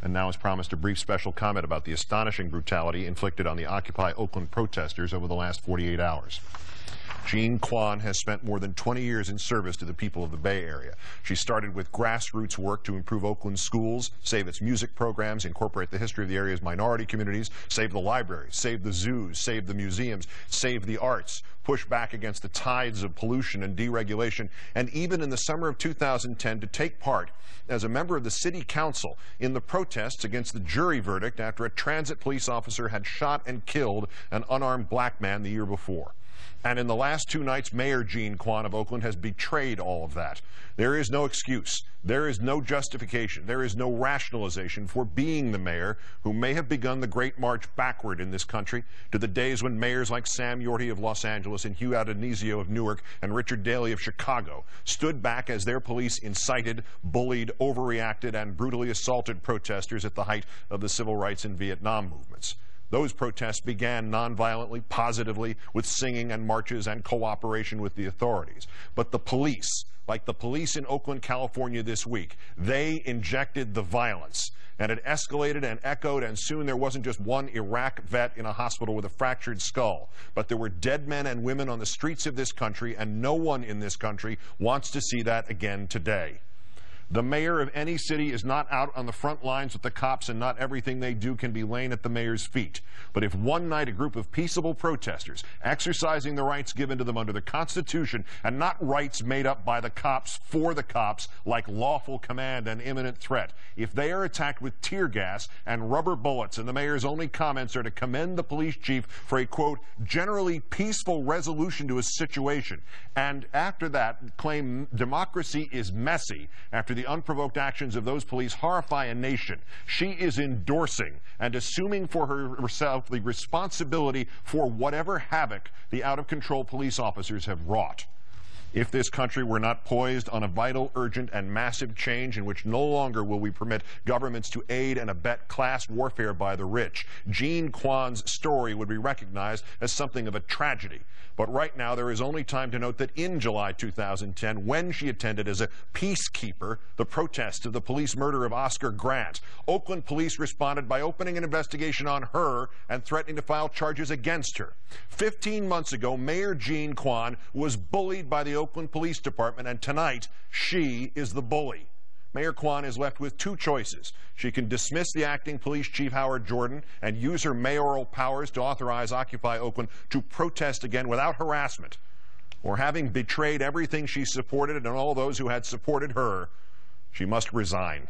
and now has promised a brief special comment about the astonishing brutality inflicted on the Occupy Oakland protesters over the last 48 hours. Jean Quan has spent more than 20 years in service to the people of the Bay Area. She started with grassroots work to improve Oakland's schools, save its music programs, incorporate the history of the area's minority communities, save the libraries, save the zoos, save the museums, save the arts, push back against the tides of pollution and deregulation, and even in the summer of 2010 to take part as a member of the city council in the protests against the jury verdict after a transit police officer had shot and killed an unarmed black man the year before. And in the last 2 nights, Mayor Jean Quan of Oakland has betrayed all of that. There is no excuse. There is no justification. There is no rationalization for being the mayor who may have begun the great march backward in this country to the days when mayors like Sam Yorty of Los Angeles and Hugh Addonizio of Newark and Richard Daley of Chicago stood back as their police incited, bullied, overreacted, and brutally assaulted protesters at the height of the civil rights and Vietnam movements. Those protests began nonviolently, positively, with singing and marches and cooperation with the authorities. But the police, like the police in Oakland, California this week, they injected the violence. And it escalated and echoed, and soon there wasn't just one Iraq vet in a hospital with a fractured skull, but there were dead men and women on the streets of this country, and no one in this country wants to see that again today. The mayor of any city is not out on the front lines with the cops, and not everything they do can be laying at the mayor's feet. But if one night a group of peaceable protesters, exercising the rights given to them under the Constitution, and not rights made up by the cops for the cops, like lawful command and imminent threat, if they are attacked with tear gas and rubber bullets, and the mayor's only comments are to commend the police chief for a, quote, generally peaceful resolution to a situation, and after that claim democracy is messy, after the unprovoked actions of those police horrify a nation, she is endorsing and assuming for herself the responsibility for whatever havoc the out-of-control police officers have wrought. If this country were not poised on a vital, urgent, and massive change in which no longer will we permit governments to aid and abet class warfare by the rich, Jean Quan's story would be recognized as something of a tragedy. But right now, there is only time to note that in July 2010, when she attended as a peacekeeper the protest of the police murder of Oscar Grant, Oakland police responded by opening an investigation on her and threatening to file charges against her. 15 months ago, Mayor Jean Quan was bullied by the Oakland Police Department, and tonight, she is the bully. Mayor Quan is left with 2 choices. She can dismiss the acting police chief, Howard Jordan, and use her mayoral powers to authorize Occupy Oakland to protest again without harassment. Or, having betrayed everything she supported and all those who had supported her, she must resign.